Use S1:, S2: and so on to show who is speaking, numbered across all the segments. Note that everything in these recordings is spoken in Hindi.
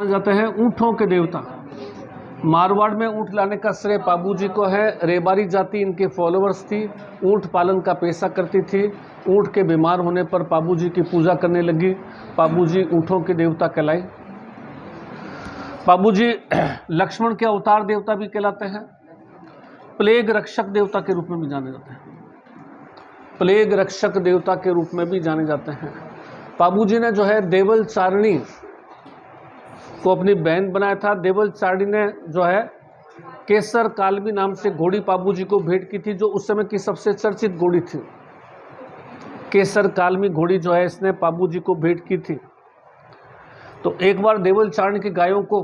S1: जाते हैं ऊँटों के देवता। मारवाड़ में ऊँट लाने का श्रेय पाबू जी को है। रेबारी जाति इनके फॉलोअर्स थी, ऊँट पालन का पेशा करती थी। ऊँट के बीमार होने पर पाबू जी की पूजा करने लगी। पाबू जी ऊँटों के देवता कहलाए। पाबू जी लक्ष्मण के अवतार देवता भी कहलाते हैं। प्लेग रक्षक देवता के रूप में भी जाने जाते हैं। प्लेग रक्षक देवता के रूप में भी जाने जाते हैं। पाबू जी ने जो है देवल चारणी को अपनी बहन बनाया था। देवल चारणी ने जो है केसर कालमी नाम से घोड़ी पाबू जी को भेंट की थी, जो उस समय की सबसे चर्चित घोड़ी थी। केसर कालमी घोड़ी जो है इसने पाबू जी को भेंट की थी। तो एक बार देवल चारणी की गायों को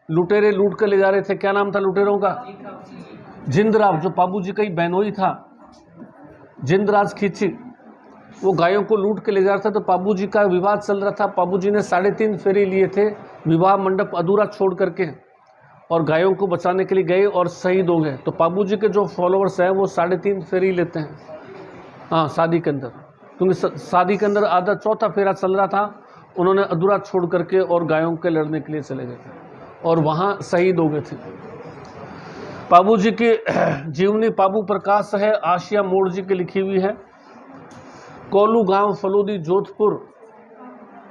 S1: लुटेरे लूट कर ले जा रहे थे। क्या नाम था लुटेरों का? जिंदराव, जो पाबू जी का ही बहनोई था। जिंदराज खींची वो गायों को लूट के ले जा रहा था। तो पाबू जी का विवाद चल रहा था। पाबू जी ने 3.5 फेरे लिए थे, विवाह मंडप अधूरा छोड़ करके, और गायों को बचाने के लिए गए और शहीद हो गए। तो पाबू जी के जो फॉलोअर्स हैं वो 3.5 फेरे लेते हैं, हाँ, शादी के अंदर, क्योंकि शादी के अंदर आधा चौथा फेरा चल रहा था, उन्होंने अधूरा छोड़ करके और गायों के लड़ने के लिए चले गए और वहाँ शहीद हो गए थे। पाबू जी की जीवनी पाबू प्रकाश है, आशिया मोड़ जी की लिखी हुई है। कोलू गांव फलूदी जोधपुर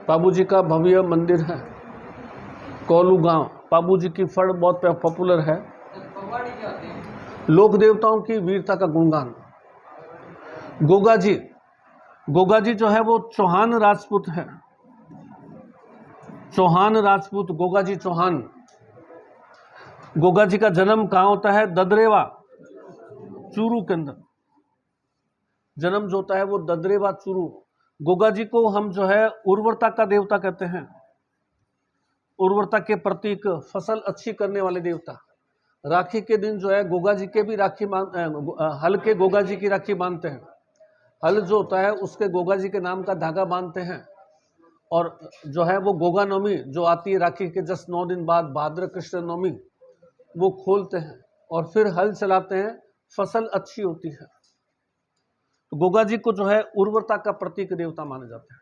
S1: पाबू जी का भव्य मंदिर है। कोलू गांव पाबू जी की फड़ बहुत पॉपुलर है। लोक देवताओं की वीरता का गुणगान। गोगा जी, गोगा जी जो है वो चौहान राजपूत है। चौहान राजपूत गोगा जी चौहान। गोगा जी का जन्म कहाँ होता है? ददरेवा चूरू के अंदर जन्म जो होता है वो ददरेवा चूरू। गोगा जी को हम जो है उर्वरता का देवता कहते हैं। उर्वरता के प्रतीक, फसल अच्छी करने वाले देवता। राखी के दिन जो है गोगा जी के भी राखी हल के गोगा जी की राखी बांधते हैं। हल जो होता है उसके गोगा जी के नाम का धागा बांधते हैं, और जो है वो गोगा नवमी जो आती है राखी के जस्ट 9 दिन बाद, भाद्र कृष्ण नवमी, वो खोलते हैं और फिर हल चलाते हैं, फसल अच्छी होती है। तो गोगा जी को जो है उर्वरता का प्रतीक देवता माने जाते हैं।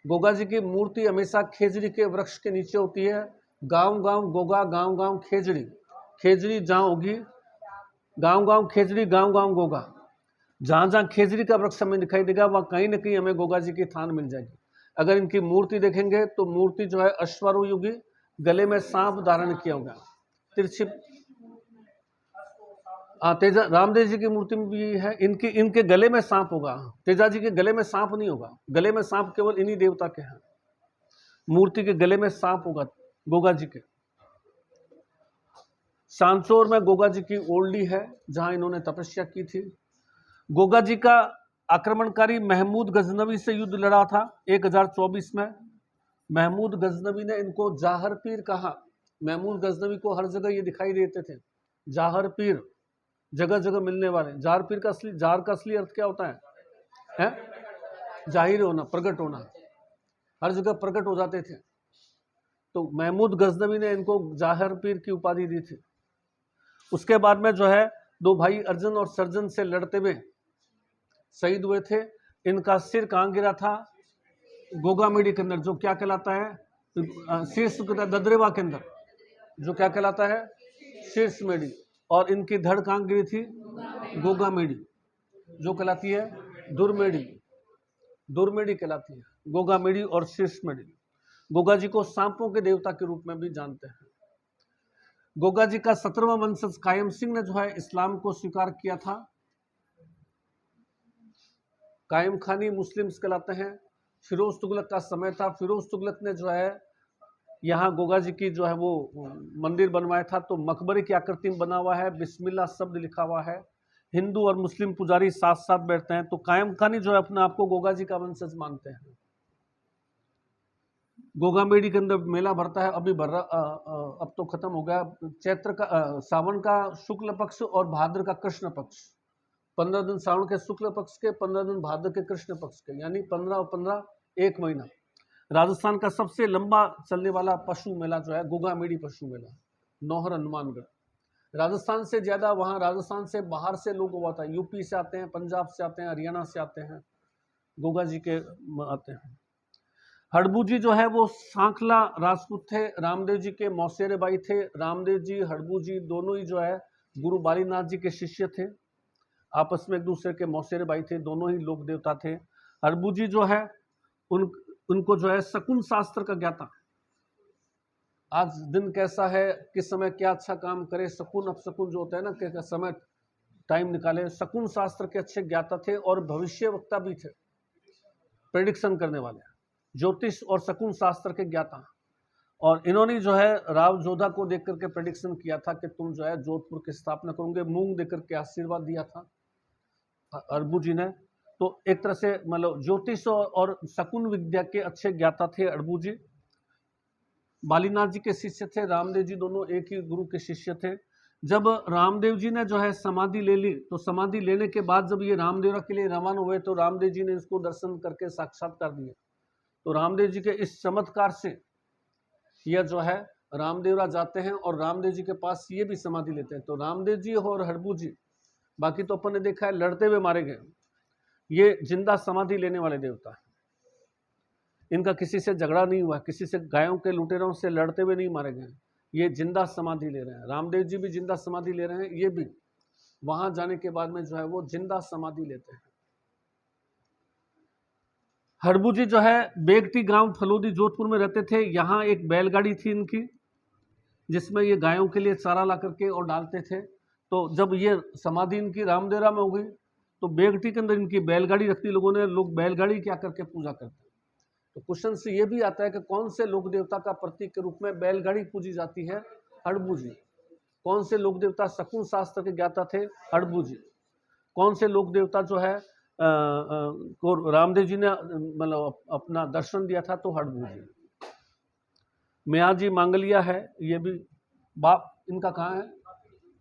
S1: गोगा जी की मूर्ति हमेशा खेजड़ी के वृक्ष के नीचे होती है। गांव गांव गोगा, गांव गांव खेजड़ी, खेजड़ी जहाँ होगी, गांव गांव खेजड़ी, गांव गांव गोगा। जहाँ जहाँ खेजड़ी का वृक्ष हमें दिखाई देगा वहाँ कहीं ना कहीं हमें गोगा जी की थान मिल जाएगी। अगर इनकी मूर्ति देखेंगे तो मूर्ति जो है अश्वारोही, गले में सांप धारण किया होगा, तिरछी। तेजा रामदेव जी की मूर्ति में भी है, इनके गले में सांप होगा। तेजा जी के गले में सांप नहीं होगा, गले में सांप केवल इन्हीं देवता के हैं। मूर्ति के गले में सांप होगा गोगा जी के। सांचौर में गोगा जी की ओल्डी है जहां इन्होंने तपस्या की थी। गोगा जी का आक्रमणकारी महमूद गजनवी से युद्ध लड़ा था 1024 में। महमूद गजनवी ने इनको जाहर पीर कहा। महमूद गजनवी को हर जगह ये दिखाई देते थे, जाहर पीर, जगह जगह मिलने वाले। जार पीर का असली, जार का असली अर्थ क्या होता है? जाहिर होना, प्रकट होना, हर जगह प्रकट हो जाते थे। तो महमूद गजनवी ने इनको जाहर पीर की उपाधि दी थी। उसके बाद में जो है 2 भाई अर्जुन और सर्जन से लड़ते हुए शहीद हुए थे। इनका सिर कहाँ गिरा था? गोगामेडी के अंदर, जो क्या कहलाता है शीर्ष, ददरेवा के अंदर, जो क्या कहलाता है शीर्ष मेडी। और इनकी धड़ कहाँ गिरी थी? गोगामेडी, जो कहलाती है दुर्मेडी, दुर्मेडी कहलाती है। गोगामेडी और शीर्ष मेडी। गोगा जी को सांपों के देवता के रूप में भी जानते हैं। गोगा जी का 17वां वंशज कायम सिंह ने जो है इस्लाम को स्वीकार किया था। कायम खानी मुस्लिम्स कहलाते हैं। फिरोज तुगलक का समय था। फिरोज तुगलक ने जो है यहाँ गोगा जी की जो है वो मंदिर बनवाया था। तो मकबरे की आकृति में बना हुआ है, बिस्मिल्लाह शब्द लिखा हुआ है। हिंदू और मुस्लिम पुजारी साथ साथ बैठते हैं। तो कायम खानी जो है अपने आप को गोगा जी का वंशज मानते हैं। गोगामेडी के अंदर मेला भरता है, अभी भर रहा, अब तो खत्म हो गया। चैत्र का सावन का शुक्ल पक्ष और भाद्र का कृष्ण पक्ष, 15 दिन सावन के शुक्ल पक्ष के, 15 दिन भाद्र के कृष्ण पक्ष के, यानी 15 और 15 1 महीना। राजस्थान का सबसे लंबा चलने वाला पशु मेला जो है गोगामेडी पशु मेला, नौहर हनुमानगढ़। राजस्थान से ज्यादा वहाँ राजस्थान से बाहर से लोग हुआ था, यूपी से आते हैं, पंजाब से आते हैं, हरियाणा से आते हैं, गोगा जी के आते हैं। हड़बू जी जो है वो सांखला राजपूत थे, रामदेव जी के मौसेरे भाई थे। रामदेव जी, हड़बू जी दोनों ही जो है गुरु बालीनाथ जी के शिष्य थे, आपस में एक दूसरे के मौसेरे भाई थे, दोनों ही लोक देवता थे। हड़बू जी जो है उनको जो है शकुन शास्त्र का ज्ञाता, आज दिन कैसा है, किस समय क्या अच्छा काम करे, शकुन अपशकुन जो होता है ना, कि समय टाइम निकाले, शकुन शास्त्र के अच्छे ज्ञाता थे और भविष्य वक्ता भी थे, प्रेडिक्शन करने वाले, ज्योतिष और शकुन शास्त्र के ज्ञाता। और इन्होंने जो है राव जोधा को देख करके प्रेडिक्शन किया था कि तुम जो है जोधपुर की स्थापना करोगे, मूंग देकर के आशीर्वाद दिया था अरबू जी ने। तो एक तरह से मतलब ज्योतिष और शकुन विद्या के अच्छे ज्ञाता थे अरबू जी। बालीनाथ जी के शिष्य थे, रामदेव जी दोनों एक ही गुरु के शिष्य थे। जब रामदेव जी ने जो है समाधि ले ली, तो समाधि लेने के बाद जब ये रामदेवरा के लिए रवाना हुए तो रामदेव जी ने इसको दर्शन करके साक्षात्कार दिए। तो रामदेव जी के इस चमत्कार से यह जो है रामदेवरा जाते हैं और रामदेव जी के पास ये भी समाधि लेते हैं। तो रामदेव जी और हड़बू जी, बाकी तो अपन ने देखा है लड़ते हुए मारे गए, ये जिंदा समाधि लेने वाले देवता है। इनका किसी से झगड़ा नहीं हुआ, किसी से गायों के लुटेरों से लड़ते हुए नहीं मारे गए, ये जिंदा समाधि ले रहे हैं। रामदेव जी भी जिंदा समाधि ले रहे हैं, ये भी वहां जाने के बाद में जो है वो जिंदा समाधि लेते हैं। हड़बू जी जो है बेगटी गांव फलोदी जोधपुर में रहते थे। यहाँ एक बैलगाड़ी थी इनकी, जिसमें ये गायों के लिए चारा ला करके और डालते थे। तो जब ये समाधि इनकी रामदेवरा में हो गई तो बेगटी के अंदर इनकी बैलगाड़ी रखती, लोगों ने, लोग बैलगाड़ी क्या करके पूजा करते। तो क्वेश्चन से ये भी आता है कि कौन से लोक देवता का प्रतीक के रूप में बैलगाड़ी पूजी जाती है? हड़बू जी। कौन से लोक देवता शकुन शास्त्र के ज्ञाता थे? हड़बू जी। कौन से लोक देवता जो है को रामदेव जी ने मतलब अपना दर्शन दिया था? तो हड़बू जी। मियाजी मांगलिया है, ये भी बाप इनका कहाँ है?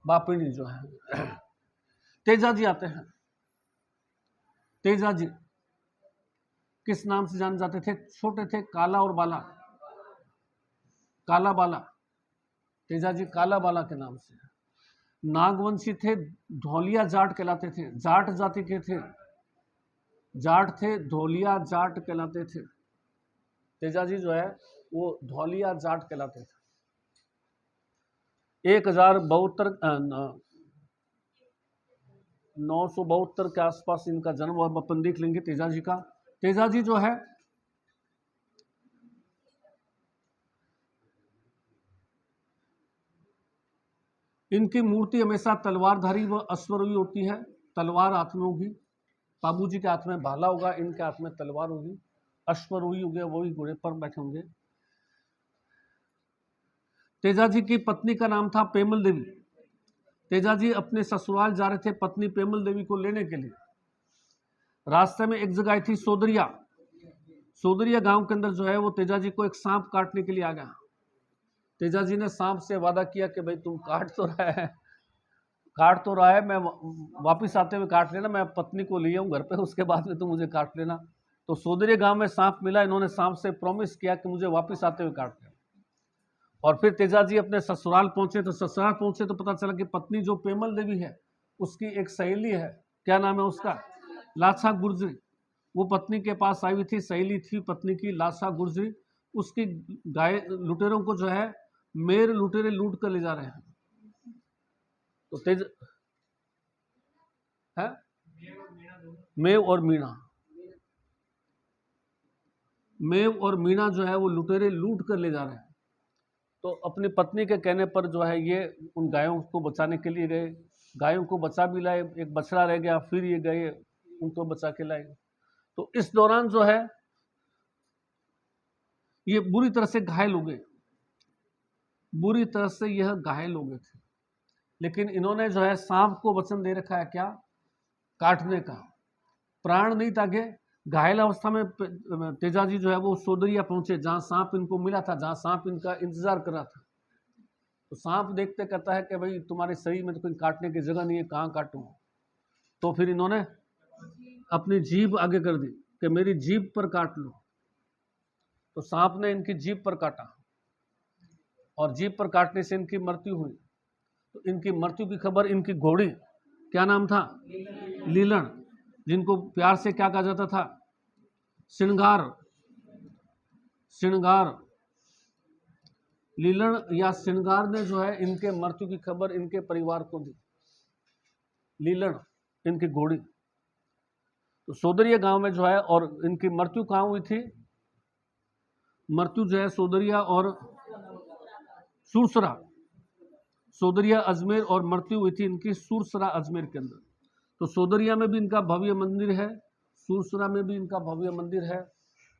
S1: बापिनी जो है। तेजा जी आते हैं। तेजा जी किस नाम से जाने जाते थे? छोटे थे, काला और बाला, काला बाला। तेजा जी काला बाला के नाम से। नागवंशी थे, धौलिया जाट कहलाते थे, जाट जाति के थे, जाट थे, धौलिया जाट कहलाते थे। तेजा जी जो है वो धौलिया जाट कहलाते थे। 972 के आसपास इनका जन्म, और अपन देख लेंगे तेजा जी का। तेजा जी जो है इनकी मूर्ति हमेशा तलवारधारी व अश्वरूढ़ी होती है, तलवार हाथ में होगी। बाबू जी के हाथ में भाला होगा, इनके हाथ में तलवार होगी, अश्वरूढ़ी हो गया, वही घोड़े पर बैठे होंगे। तेजा जी की पत्नी का नाम था पेमल देवी। तेजा जी अपने ससुराल जा रहे थे पत्नी पेमल देवी को लेने के लिए। रास्ते में एक जगह आई थी सोदरिया। सोदरिया गांव के अंदर जो है वो तेजा जी को एक सांप काटने के लिए आ गया। तेजा जी ने सांप से वादा किया कि भाई तुम काट तो रहा है, मैं वापिस आते हुए काट लेना, मैं पत्नी को ले आऊँ घर पे, उसके बाद में तुम मुझे काट लेना। तो सोदरिया गांव में सांप मिला, इन्होंने सांप से प्रॉमिस किया कि मुझे वापिस आते हुए काट लेना। और फिर तेजा जी अपने ससुराल पहुंचे। तो ससुराल पहुंचे तो पता चला कि पत्नी जो पेमल देवी है उसकी एक सहेली है, क्या नाम है उसका? लाछा गुर्जरी। वो पत्नी के पास आई हुई थी, सहेली थी पत्नी की लाछा गुर्जरी। उसकी गाय लुटेरों को जो है मेर लुटेरे लूट कर ले जा रहे हैं। तो तेज है मेव और मीणा, मेव और मीणा जो है वो लुटेरे लूट कर ले जा रहे हैं। तो अपनी पत्नी के कहने पर जो है ये उन गायों को बचाने के लिए गए, गायों को बचा भी लाए, एक बछड़ा रह गया, फिर ये गए उनको बचा के लाए। तो इस दौरान जो है ये बुरी तरह से घायल हो गए, बुरी तरह से यह घायल हो गए थे। लेकिन इन्होंने जो है सांप को वचन दे रखा है, क्या? काटने का। प्राण नहीं ताके। घायल अवस्था में तेजा जी जो है वो सोदरिया पहुंचे, जहां सांप इनको मिला था, जहां सांप इनका इंतजार कर रहा था। तो सांप देखते कहता है कि भाई तुम्हारे शरीर में तो कोई काटने की जगह नहीं है, कहाँ काटूं? तो फिर इन्होंने अपनी जीभ आगे कर दी कि मेरी जीभ पर काट लो। तो सांप ने इनकी जीभ पर काटा और जीभ पर काटने से इनकी मृत्यु हुई। तो इनकी मृत्यु की खबर इनकी घोड़ी, क्या नाम था? लीलन, जिनको प्यार से क्या कहा जाता था? श्रृंगार। श्रृंगार, लीलन या श्रृंगार ने जो है इनके मृत्यु की खबर इनके परिवार को दी। लीलन इनकी घोड़ी, तो सोदरिया गांव में जो है, और इनकी मृत्यु कहाँ हुई थी? मृत्यु जो है सोदरिया और सुरसरा, सोदरिया अजमेर, और मृत्यु हुई थी इनकी सुरसरा अजमेर के अंदर। तो सोदरिया में भी इनका भव्य मंदिर है, सुरसरा में भी इनका भव्य मंदिर है,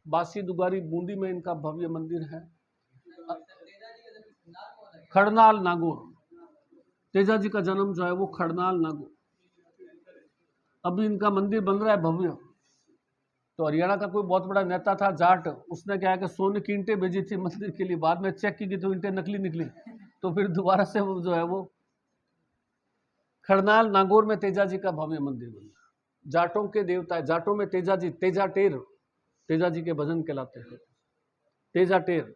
S1: बासी दुगारी बूंदी में इनका भव्य मंदिर है। खड़नाल नागौर, तेजा जी का जन्म जो है वो खड़नाल नागौर। अभी इनका मंदिर बन रहा है भव्य। तो हरियाणा का कोई बहुत बड़ा नेता था जाट, उसने क्या है कि सोने की ईंटें भेजी थी मंदिर के लिए, बाद में चेक की गई तो ईंटें नकली निकली, तो फिर दोबारा से वो जो है वो खड़नाल नागौर में तेजा जी का भव्य मंदिर बना। जाटों के देवता है, जाटों में तेजा जी, तेजा टेर, तेजा जी के भजन कहलाते हैं, तेजा टेर।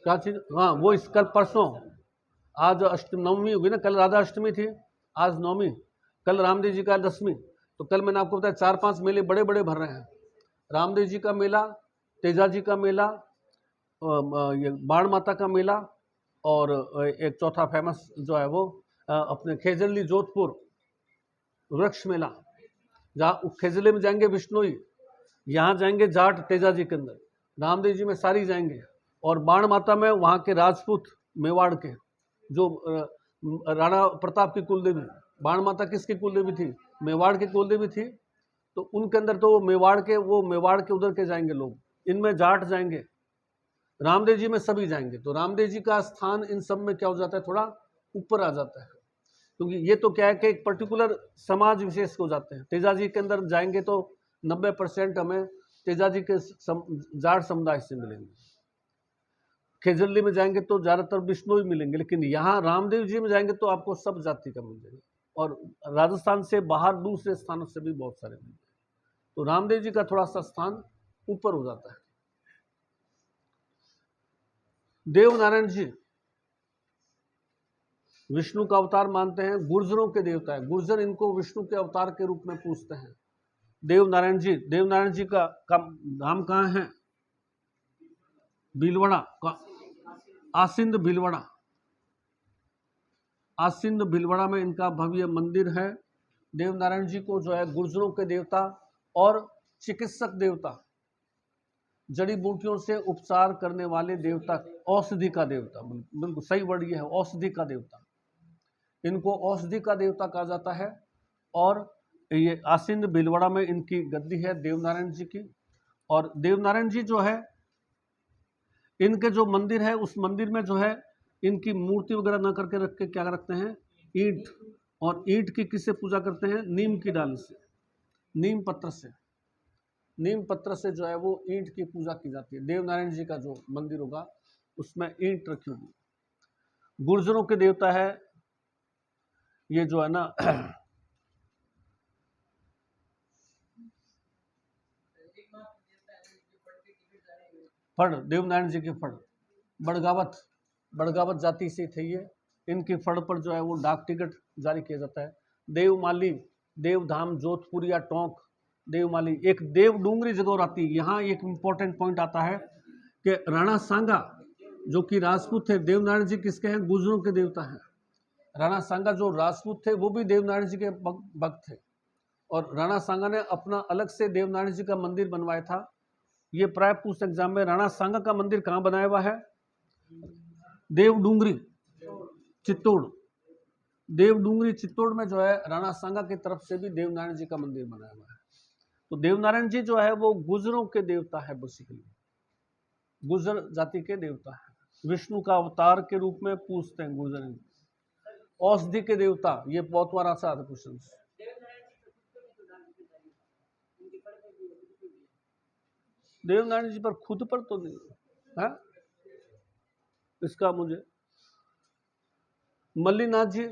S1: क्या चीज? हाँ वो इस कल परसों, आज नवमी होगी ना, कल राधा अष्टमी थी, आज नवमी, कल रामदेव जी का 10वीं। तो कल मैंने आपको बताया 4-5 मेले बड़े बड़े भर रहे हैं। रामदेव जी का मेला, तेजा जी का मेला, ये बाण माता का मेला, और एक चौथा फेमस जो है वो अपने खेजरली जोधपुर वृक्ष मेला, जहाँ खेजले में जाएंगे विष्णोई, यहाँ जाएंगे जाट तेजा जी के अंदर, रामदेव जी में सारी जाएंगे, और बाण माता में वहाँ के राजपूत मेवाड़ के, जो राणा प्रताप की कुलदेवी, बाण माता किसकी कुलदेवी थी? मेवाड़ की कुलदेवी थी। तो उनके अंदर तो मेवाड़ के उधर के जाएंगे लोग, इनमें जाट जाएंगे, रामदेव जी में सभी जाएंगे। तो रामदेव जी का स्थान इन सब में क्या हो जाता है? थोड़ा ऊपर आ जाता है, क्योंकि ये तो क्या है कि एक पर्टिकुलर समाज विशेष हो जाते हैं। तेजा जी के अंदर जाएंगे तो 90% हमें तेजा जी के जाट समुदाय से मिलेंगे, खेजरली में जाएंगे तो ज़्यादातर विष्णु ही मिलेंगे, लेकिन यहाँ रामदेव जी में जाएंगे तो आपको सब जाति का मिल जाएगा, और राजस्थान से बाहर दूसरे स्थानों से भी बहुत सारे मिल जाएंगे। तो रामदेव जी का थोड़ा सा स्थान ऊपर हो जाता है। देव नारायण जी विष्णु का अवतार मानते हैं, गुर्जरों के देवता है, गुर्जर इनको विष्णु के अवतार के रूप में पूजते हैं। देव नारायण जी का धाम कहाँ है? भीलवाड़ा का आसिंद भीलवाड़ा, आसिंद भीलवाड़ा में इनका भव्य मंदिर है। देव नारायण जी को जो है गुर्जरों के देवता और चिकित्सक देवता, जड़ी बूटियों से उपचार करने वाले देवता, औषधि का देवता, बिल्कुल सही वर्ड ये है, औषधि का देवता, इनको औषधि का देवता कहा जाता है। और ये आसिंद भीलवाड़ा में इनकी गद्दी है देवनारायण जी की। और देवनारायण जी जो है, इनके जो मंदिर है उस मंदिर में जो है इनकी मूर्ति वगैरह न करके रख के क्या रखते हैं? ईंट, और ईंट की किससे पूजा करते हैं? नीम की डाली से, नीम पत्र से, नीम पत्र से जो है वो ईंट की पूजा की जाती है। देवनारायण जी का जो मंदिर होगा उसमें ईंट रखी होगी। गुर्जरों के देवता है ये जो है ना फड़, देवनारायण जी के फड़, बड़गावत जाति से थे ये। इनके फड़ पर जो है वो डाक टिकट जारी किया जाता है। देवमाली, देवधाम, जोधपुरिया टोंक, देवमाली, एक देव डूंगरी जगह आती है। यहाँ एक इम्पोर्टेंट पॉइंट आता है कि राणा सांगा जो कि राजपूत थे, देवनारायण जी किसके हैं? गुर्जरों के देवता हैं। राणा सांगा जो राजपूत थे वो भी देवनारायण जी के भक्त थे, और राणा सांगा ने अपना अलग से देवनारायण जी का मंदिर बनवाया था। ये प्राय पूछ एग्जाम में, राणा सांगा का मंदिर कहाँ बनाया हुआ है? देवडूंगरी चित्तौड़, देवडूंगरी चित्तौड़ में जो है राणा सांगा की तरफ से भी देवनारायण जी का मंदिर बनाया हुआ है। तो देवनारायण जी जो है वो गुर्जरों के देवता है, बेसिकली गुर्जर जाति के देवता है, विष्णु का अवतार के रूप में पूजते हैं गुर्जर। औषधि के देवता, ये बहुत बार आता है क्वेश्चन। देवनारायण जी पर खुद पर तो नहीं है इसका मुझे। मल्लीनाथ जी,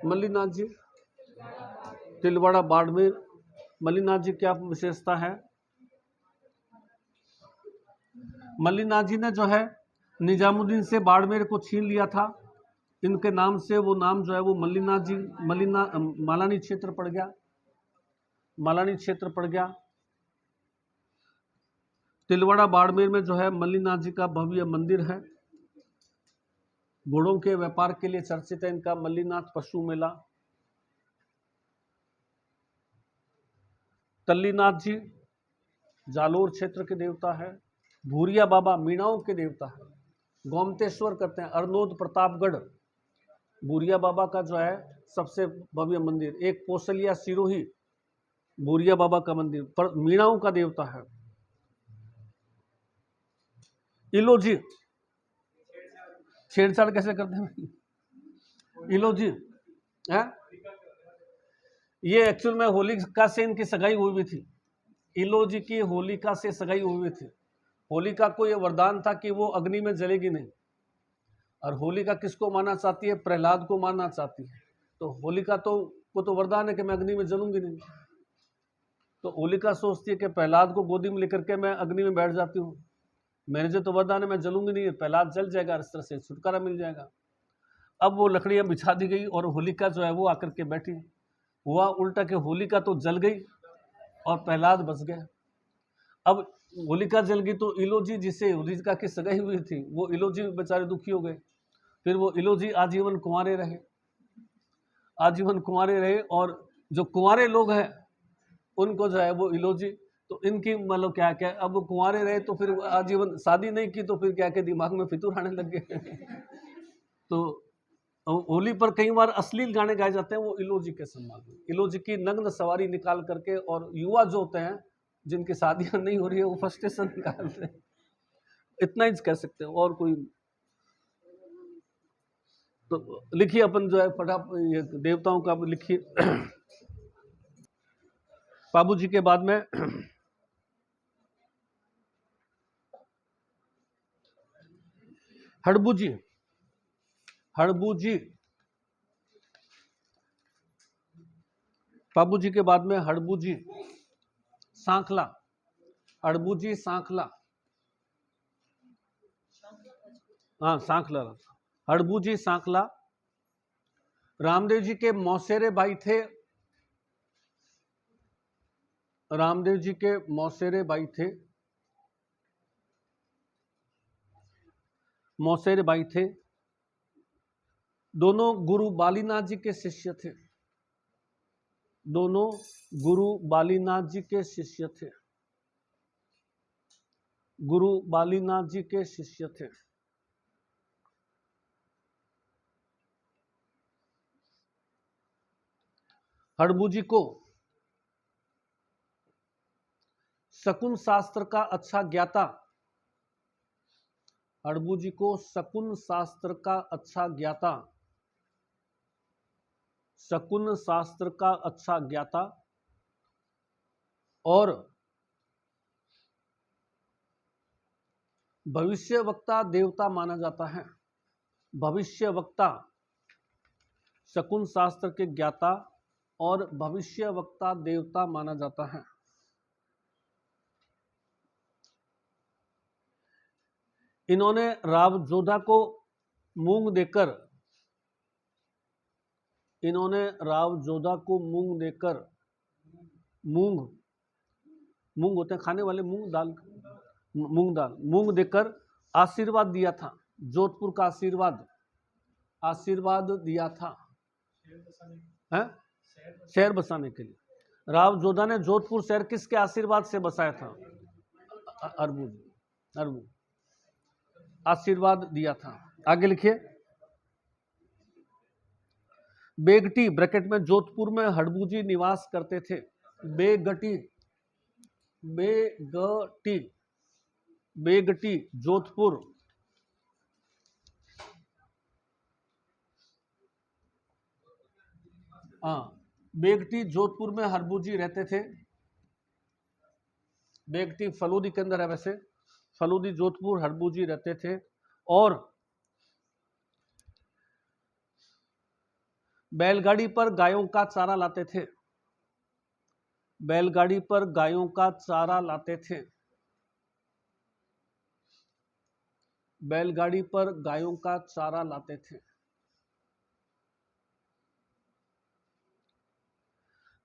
S1: मल्लीनाथ जी तिलवाड़ा बाड़मेर, मल्लीनाथ जी क्या विशेषता है? मल्लीनाथ जी ने जो है निजामुद्दीन से बाड़मेर को छीन लिया था, इनके नाम से वो नाम जो है वो मल्लीनाथ जी, मालानी क्षेत्र पड़ गया, मालानी क्षेत्र पड़ गया। तिलवाड़ा बाड़मेर में जो है मल्लीनाथ जी का भव्य मंदिर है। घोड़ों के व्यापार के लिए चर्चित है इनका मल्लीनाथ पशु मेला। तल्लीनाथ जी जालोर क्षेत्र के देवता है। भूरिया बाबा मीणाओं के देवता है। गोमतेश्वर करते हैं अरनोद प्रतापगढ़। भूरिया बाबा का जो है सबसे भव्य मंदिर। एक पोसलिया सिरोही भूरिया बाबा का मंदिर पर मीणाओं का देवता है। इलोजी छेड़छाड़ कैसे करते हैं इलोजी है। ये एक्चुअल में होलिका से इनकी सगाई हुई भी थी। इलोजी की होलिका से सगाई हुई थी। होलिका को यह वरदान था कि वो अग्नि में जलेगी नहीं, और होलिका किसको मानना चाहती है? प्रहलाद को मानना चाहती है। तो होलिका को तो वरदान है कि मैं अग्नि में जलूंगी नहीं। तो होलिका सोचती है कि प्रहलाद को गोदी में लेकर के मैं अग्नि में बैठ जाती हूँ, मेरे जो तो वरदान है मैं जलूंगी नहीं, प्रहलाद जल जाएगा, इस तरह से छुटकारा मिल जाएगा। अब वो लकड़ियां बिछा दी गई और होलिका जो है वो आकर के बैठी। हुआ उल्टा कि होलिका तो जल गई और प्रहलाद बच गया। अब होलिका जल गई तो इलोजी जिसे होलिका की सगाई हुई थी वो इलोजी बेचारे दुखी हो गए। फिर वो इलोजी आजीवन कुंवारे रहे, आजीवन कुंवारे रहे। और जो कुंवारे लोग हैं उनको जो है वो इलोजी, तो इनकी मतलब क्या क्या, अब वो कुंवारे रहे तो फिर आजीवन, शादी नहीं की तो फिर क्या क्या दिमाग में फितूर आने लग गए। तो होली पर कई बार अश्लील गाने गाए जाते हैं, वो इलोजी के सम्मान में। इलोजी की नग्न सवारी निकाल करके, और युवा जो होते हैं जिनकी शादियां नहीं हो रही है वो फ्रस्ट्रेशन निकालते हैं। इतना ही कह सकते हैं, और कोई। तो लिखिए अपन जो है ये देवताओं का लिखिए। बाबू जी के बाद में हड़बूजी, हड़बूजी बाबू जी के बाद में हड़बूजी सांखला, हड़बूजी सांखला, हाँ सांखला, हड़बूजी सांखला। रामदेव जी के मौसेरे भाई थे, रामदेव जी के मौसेरे भाई थे, मौसेरे भाई थे। दोनों गुरु बालीनाथ जी के शिष्य थे, दोनों गुरु बालीनाथ जी के शिष्य थे, गुरु बालीनाथ जी के शिष्य थे। हड़बूजी को शकुन शास्त्र का अच्छा ज्ञाता, हड़बूजी को शकुन शास्त्र का अच्छा ज्ञाता, शकुन शास्त्र का अच्छा ज्ञाता और भविष्यवक्ता देवता माना जाता है। भविष्यवक्ता, शकुन शास्त्र के ज्ञाता और भविष्यवक्ता देवता माना जाता है। इन्होंने रावजोधा को मूंग देकर, इन्होंने रावजोधा को मूंग देकर, मूंग, मूंग होते हैं खाने वाले, मूंग दाल, मूंग दाल, मूंग देकर आशीर्वाद दिया था। जोधपुर का आशीर्वाद, आशीर्वाद दिया था है शहर बसाने के लिए। रावजोधा ने जोधपुर शहर किसके आशीर्वाद से बसाया था? अरबू, अरबू आशीर्वाद दिया था। आगे लिखिए। बेगटी ब्रैकेट में जोधपुर में हड़बूजी निवास करते थे। बेगटी, बेगटी, बेगटी जोधपुर, हाँ बेगटी जोधपुर में हड़बूजी रहते थे। बेगटी फलूदी के अंदर है, वैसे फलूदी जोधपुर हड़बूजी रहते थे। और बैलगाड़ी पर गायों का चारा लाते थे, बैलगाड़ी पर गायों का चारा लाते थे, बैलगाड़ी पर गायों का चारा लाते थे।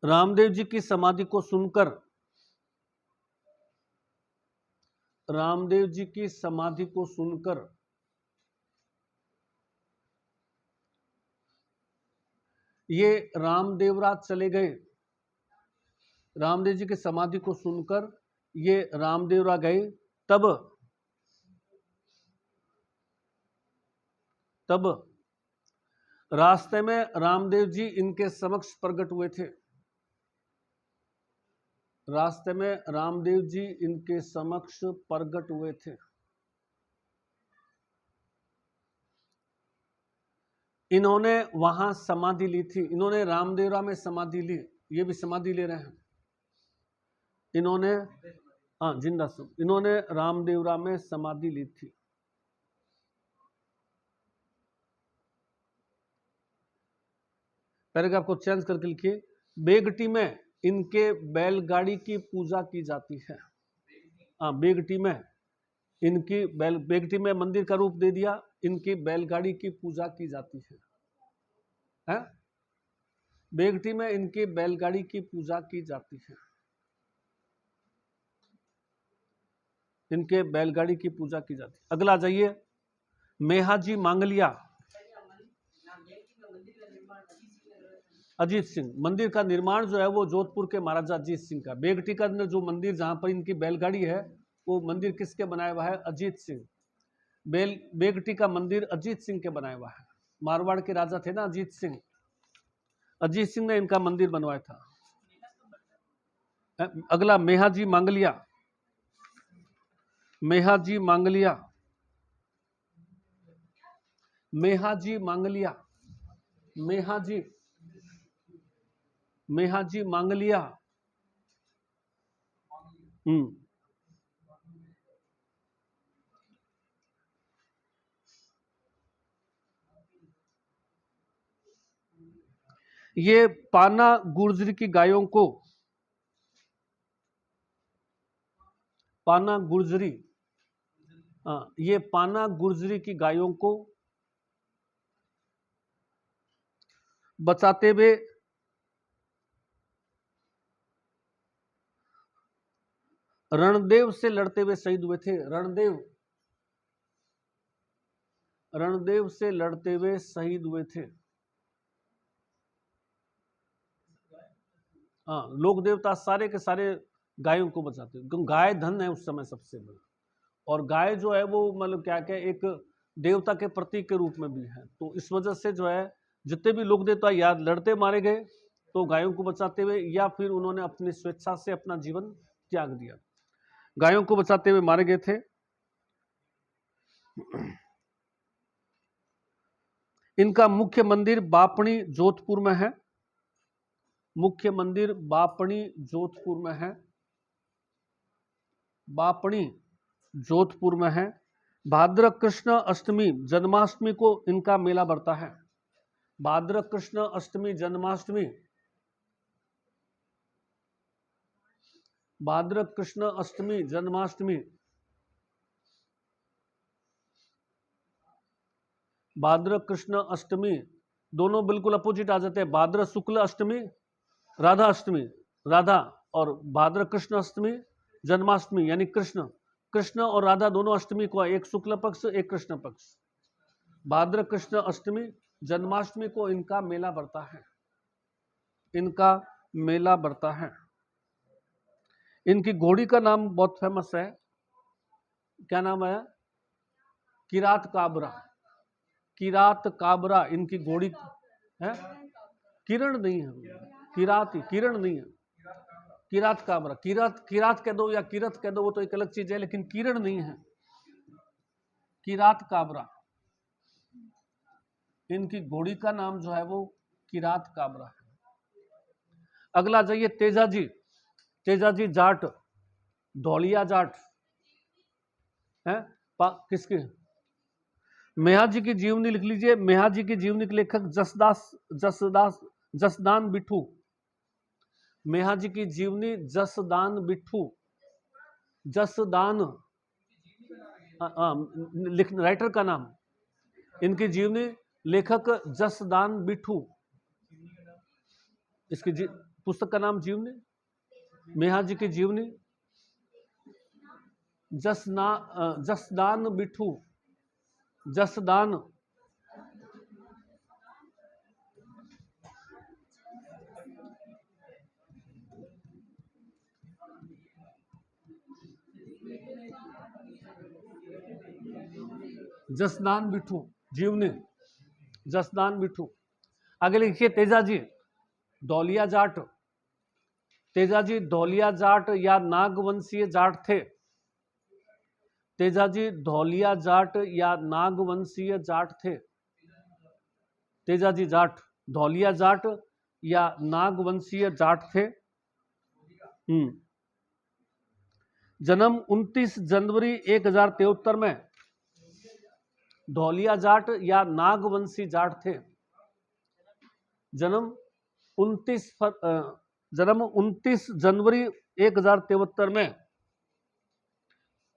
S1: रामदेव जी की समाधि को सुनकर, रामदेव जी की समाधि को सुनकर ये रामदेवराज चले गए। रामदेव जी की समाधि को सुनकर ये रामदेवरा गए। तब रास्ते में रामदेव जी इनके समक्ष प्रकट हुए थे। रास्ते में रामदेव जी इनके समक्ष प्रकट हुए थे। इन्होंने वहां समाधि ली थी। इन्होंने रामदेवरा में समाधि ली। ये भी समाधि ले रहे हैं इन्होंने। हाँ, जिंदा सब। इन्होंने रामदेवरा में समाधि ली थी। पैराग्राफ को चेंज करके लिखिए। बेगटी में इनके बैलगाड़ी की पूजा की जाती है। हाँ, बेगटी में इनकी बेगटी में मंदिर का रूप दे दिया। इनकी बैलगाड़ी की पूजा की जाती है। बेगटी में इनकी बैलगाड़ी की पूजा की जाती है। इनके बैलगाड़ी की पूजा की जाती है। अगला जाइए, मेहाजी मांगलिया। अजीत सिंह। मंदिर का निर्माण जो है वो जोधपुर के महाराजा अजीत सिंह का। बेगटी का जो मंदिर जहां पर इनकी बैलगाड़ी है वो मंदिर किसके बनाया हुआ है? अजीत सिंह। बेगटी का मंदिर अजीत सिंह के बनाया हुआ है। मारवाड़ के राजा थे ना अजीत सिंह। अजीत सिंह ने इनका मंदिर बनवाया था। अगला, मेहाजी मांगलिया। मेहाजी मांगलिया। मेहाजी मांगलिया। मेहाजी मेहाजी मांगलिया। ये पाना गुर्जरी की गायों को, पाना गुर्जरी, ये पाना गुर्जरी की गायों को बचाते हुए रणदेव से लड़ते हुए शहीद हुए थे। रणदेव से लड़ते हुए शहीद हुए थे। हाँ, लोक देवता सारे के सारे गायों को बचाते हैं क्योंकि गाय धन है उस समय सबसे बड़ा। और गाय जो है वो मतलब क्या क्या एक देवता के प्रतीक के रूप में भी है। तो इस वजह से जो है जितने भी लोक देवता या लड़ते मारे गए तो गायों को बचाते हुए, या फिर उन्होंने अपनी स्वेच्छा से अपना जीवन त्याग दिया। गायों को बचाते हुए मारे गए थे। इनका मुख्य मंदिर बापणी जोधपुर में है। मुख्य मंदिर बापणी जोधपुर में है। बापणी जोधपुर में है। भाद्र कृष्ण अष्टमी जन्माष्टमी को इनका मेला बढ़ता है। भाद्र कृष्ण अष्टमी जन्माष्टमी, भाद्र कृष्ण अष्टमी जन्माष्टमी, भाद्र कृष्ण अष्टमी दोनों बिल्कुल अपोजिट आ जाते हैं। भाद्र शुक्ल अष्टमी राधा अष्टमी, राधा, और भाद्र कृष्ण अष्टमी जन्माष्टमी यानी कृष्ण। कृष्ण और राधा दोनों अष्टमी को, एक शुक्ल पक्ष एक कृष्ण पक्ष। भाद्र कृष्ण अष्टमी जन्माष्टमी को इनका मेला बढ़ता है। इनका मेला बढ़ता है। इनकी घोड़ी का नाम बहुत फेमस है। क्या नाम है? किरात काबरा। किरात काबरा इनकी घोड़ी है। किरण नहीं है, किरात ही, किरण नहीं है। किरात काबरा, किरात कह दो या किरत कह दो, वो तो एक अलग चीज है, लेकिन किरण नहीं है। किरात काबरा, इनकी घोड़ी का नाम जो है वो किरात काबरा है। अगला जाइए, तेजाजी। तेजाजी जाट, धौलिया जाट है। किसके? मेहाजी की जीवनी लिख लीजिए। मेहाजी की जीवनी के लेखक जसदान बिट्ठू। मेहाजी की जीवनी जसदान बिट्ठू। जसदान, राइटर का नाम। इनकी जीवनी लेखक जसदान बिट्ठू। इसकी पुस्तक का नाम जीवनी, मेहाजी की जीवनी। जसदान बिठू, जसदान, जसदान बिठू, जीवनी, जसदान बिठू। आगे लिखिए तेजाजी धौलिया जाट, तेजाजी धौलिया जाट या नागवंशीय जाट थे, तेजाजी धौलिया जाट या नागवंशीय जाट थे, तेजाजी जाट धौलिया जाट या नागवंशीय जाट थे। जन्म 29 जनवरी 1073 में, धौलिया जाट या नागवंशी जाट थे। जन्म 29 जनवरी 1073 में,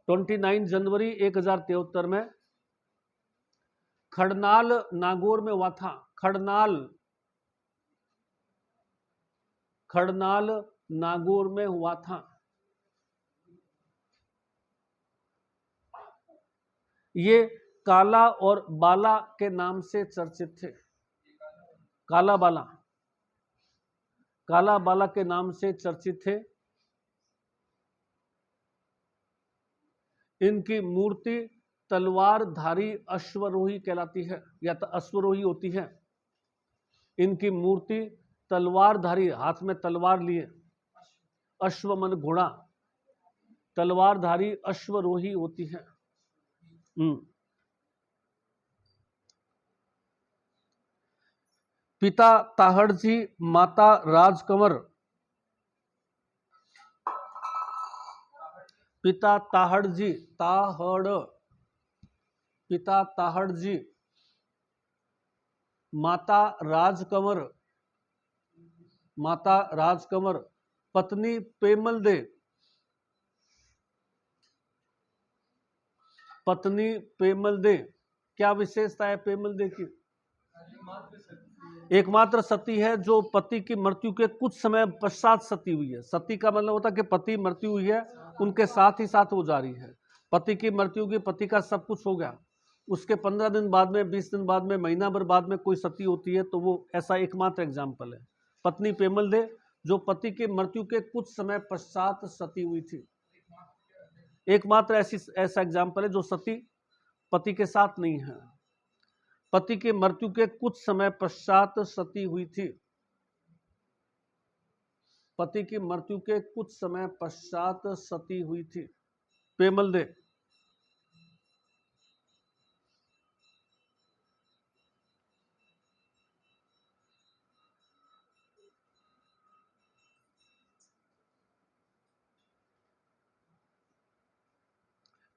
S1: 29 जनवरी 1073 में खड़नाल नागौर में हुआ था। खड़नाल नागौर में हुआ था। ये काला और बाला के नाम से चर्चित थे। काला बाला के नाम से चर्चित थे। इनकी मूर्ति तलवारधारी अश्वरोही कहलाती है या अश्वरोही होती है। इनकी मूर्ति तलवारधारी, हाथ में तलवार लिए, अश्व मन घोड़ा, तलवारधारी अश्वरोही होती है। पिता ताहड़जी, माता राजकंवर। पिता ताहड़जी, पिता ताहड़जी, माता राजकंवर, माता राजकंवर। पत्नी पेमल दे, पत्नी पेमल दे। क्या विशेषता है पेमल दे की? एकमात्र सती है जो पति की मृत्यु के कुछ समय पश्चात सती हुई है। सती का मतलब होता है कि पति मृत्यु हुई है, उनके साथ ही साथ वो जारी है। पति की मृत्यु की, पति का सब कुछ हो गया, उसके 15 दिन बाद में, 20 दिन बाद में, महीना भर बाद में कोई सती होती है, तो वो ऐसा एकमात्र एग्जाम्पल है। पत्नी पेमल दे जो पति की मृत्यु के कुछ समय पश्चात सती हुई थी। एकमात्र ऐसा एग्जाम्पल है जो सती पति के साथ नहीं है, पति की मृत्यु के कुछ समय पश्चात सती हुई थी। पति की मृत्यु के कुछ समय पश्चात सती हुई थी पेमल दे।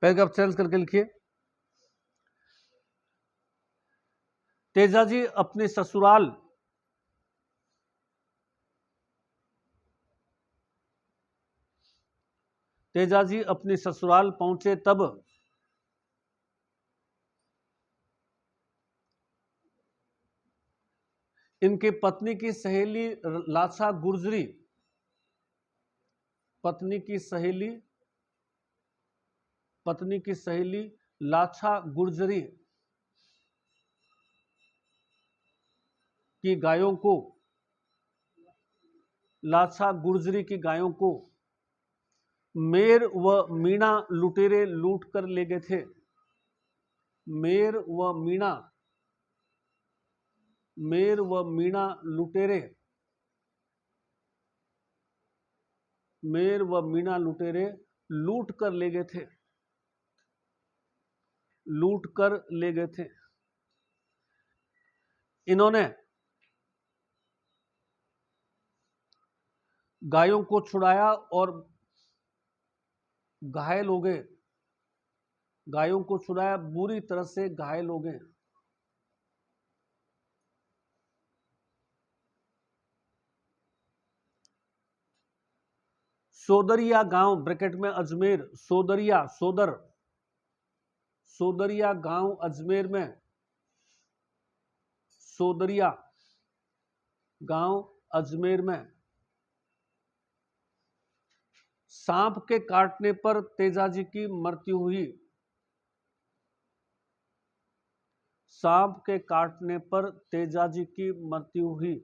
S1: पैराग्राफ चेंज करके लिखिए। तेजाजी अपने ससुराल, तेजाजी अपने ससुराल पहुंचे तब इनकी पत्नी की सहेली लाछा गुर्जरी, पत्नी की सहेली लाछा गुर्जरी की गायों को, लाछा गुर्जरी की गायों को मेर व मीणा लुटेरे लूट कर ले गए थे। मेर व मीणा लुटेरे, मेर व मीणा लुटेरे लूट कर ले गए थे, लूट कर ले गए थे। इन्होंने गायों को छुड़ाया और घायल हो गए, गायों को छुड़ाया, बुरी तरह से घायल हो गए। सोदरिया गांव ब्रैकेट में अजमेर, सोदरिया, सोदरिया गांव अजमेर में, सोदरिया गांव अजमेर में सांप के काटने पर तेजाजी की मृत्यु हुई। सांप के काटने पर तेजाजी की मृत्यु हुई।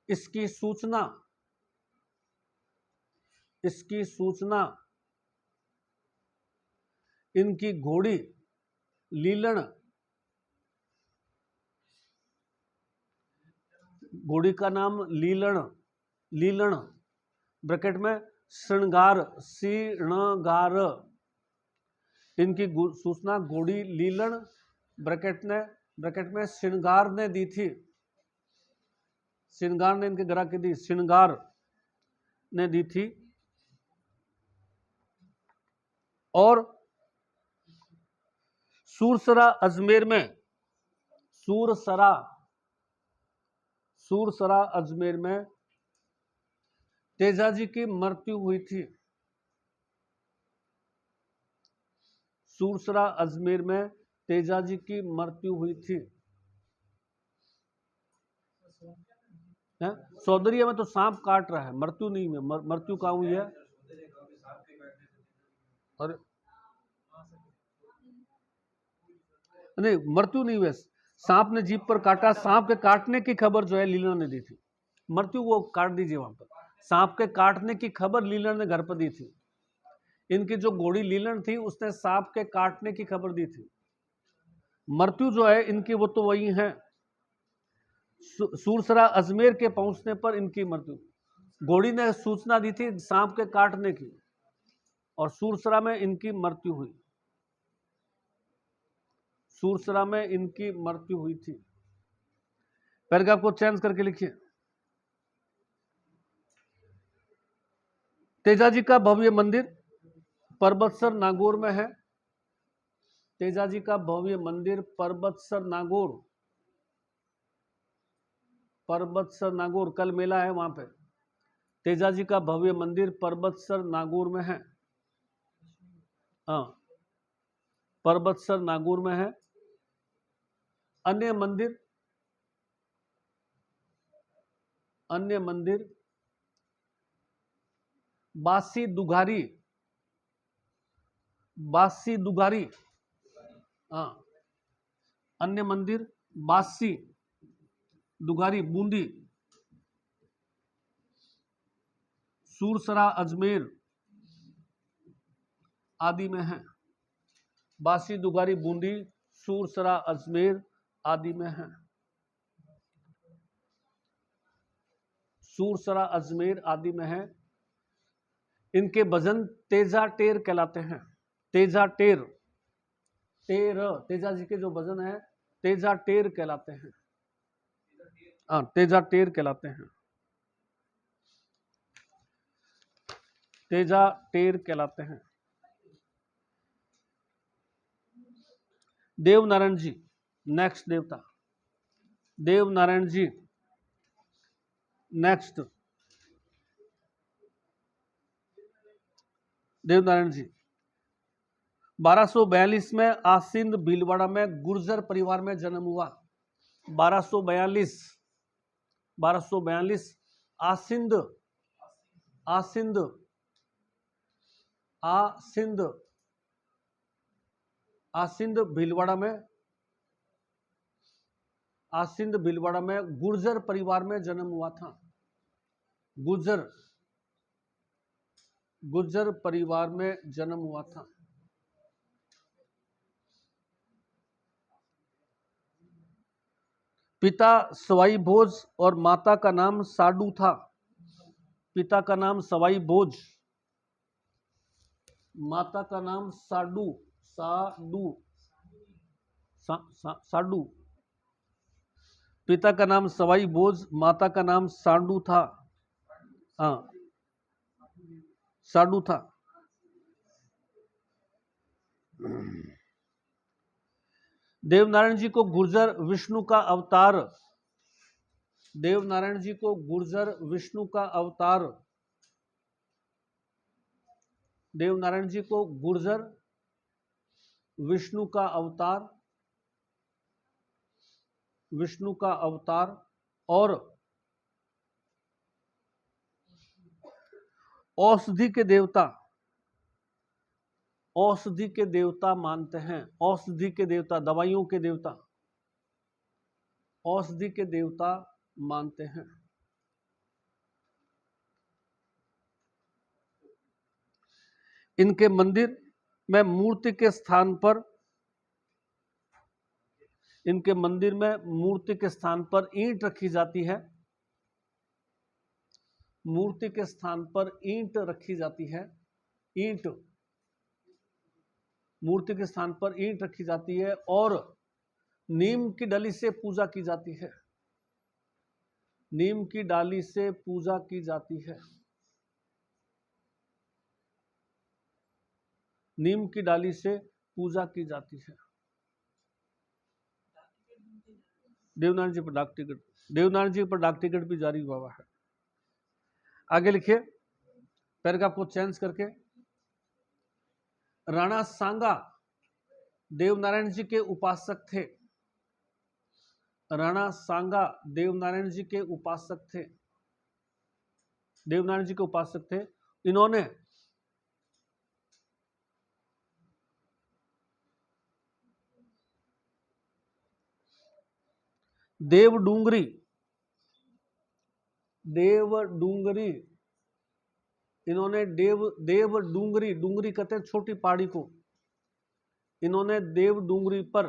S1: इसकी सूचना इनकी घोड़ी लीलन, घोड़ी का नाम लीलन ब्रैकेट में श्रृंगार, इनकी सूचना घोड़ी लीलन ब्रैकेट में श्रृंगार ने दी थी। श्रृंगार ने इनके ग्रह की दी, श्रृंगार ने दी थी। और सूरसरा अजमेर में तेजाजी की मृत्यु हुई थी। सूरसरा अजमेर में तेजाजी की मृत्यु हुई थी। सौंदर्य में तो सांप काट रहा है, मृत्यु नहीं है। मृत्यु कहाँ हुई है? अरे नहीं, मृत्यु नहीं हुई। सांप ने जीभ पर काटा। सांप के काटने की खबर जो है लीलन ने दी थी। मृत्यु वो काट दीजिए वहां पर। सांप के काटने की खबर लीलन ने घर पर दी थी। इनकी जो घोड़ी लीलन थी उसने सांप के काटने की खबर दी थी। मृत्यु जो है इनकी वो तो वही है। सूरसरा अजमेर के पहुंचने पर इनकी मृत्यु। घोड़ी ने सूचना दी थी सांप के काटने की और सूरसरा में इनकी मृत्यु हुई। सूरसरा में इनकी मृत्यु हुई थी। पैराग्राफ को चेंज करके लिखिए। तेजाजी का भव्य मंदिर परबतसर नागौर में है। तेजाजी का भव्य मंदिर परबतसर नागौर, कल मेला है वहां पे। तेजाजी का भव्य मंदिर परबतसर नागौर में है। हाँ, परबतसर नागौर में है। अन्य मंदिर बासी दुगारी, हाँ, अन्य मंदिर बासी दुगारी बूंदी, सूरसरा अजमेर आदि में है। बासी दुगारी बूंदी, सूरसरा अजमेर आदि में है। सूरसरा अजमेर आदि में है। इनके भजन तेजा टेर कहलाते हैं। तेजा टेर, तेजा जी के जो भजन है तेजा टेर कहलाते हैं। हाँ, तेजा टेर कहलाते हैं। तेजा टेर कहलाते हैं। देवनारायण जी नेक्स्ट देवता। देवनारायण जी नेक्स्ट। देवनारायण जी 1242 में आसिंद भीलवाड़ा में गुर्जर परिवार में जन्म हुआ। 1242 आसिंद भीलवाड़ा में गुर्जर परिवार में जन्म हुआ था। गुर्जर परिवार में जन्म हुआ था। पिता सवाई भोज और माता का नाम साडू था। पिता का नाम सवाई भोज, माता का नाम साडू। पिता का नाम सवाई भोज, माता का नाम साडू था। हाँ, साडू था। देवनारायण जी को गुर्जर विष्णु का अवतार। देवनारायण जी को गुर्जर विष्णु का अवतार। देवनारायण जी को गुर्जर विष्णु का अवतार और औषधि के देवता, औषधि के देवता मानते हैं, औषधि के देवता, दवाइयों के देवता, औषधि के देवता मानते हैं। इनके मंदिर में मूर्ति के स्थान पर, इनके मंदिर में मूर्ति के स्थान पर ईंट रखी जाती है, मूर्ति के स्थान पर ईंट रखी जाती है, ईंट, मूर्ति के स्थान पर ईंट रखी जाती है, और नीम की डली से पूजा की जाती है, नीम की डाली से पूजा की जाती है, नीम की डाली से पूजा की जाती है। देवनारायण जी पर डाक टिकट, देवनारायण जी पर डाक टिकट भी जारी हुआ है। आगे लिखिए पैराग्राफ को चेंज करके। राणा सांगा देवनारायण जी के उपासक थे, राणा सांगा देवनारायण जी के उपासक थे, देवनारायण जी के उपासक थे। इन्होंने देवडूंगरी, देवडूंगरी, इन्होंने देवडूंगरी, डूंगरी कहते हैं छोटी पहाड़ी को, इन्होंने देवडूंगरी पर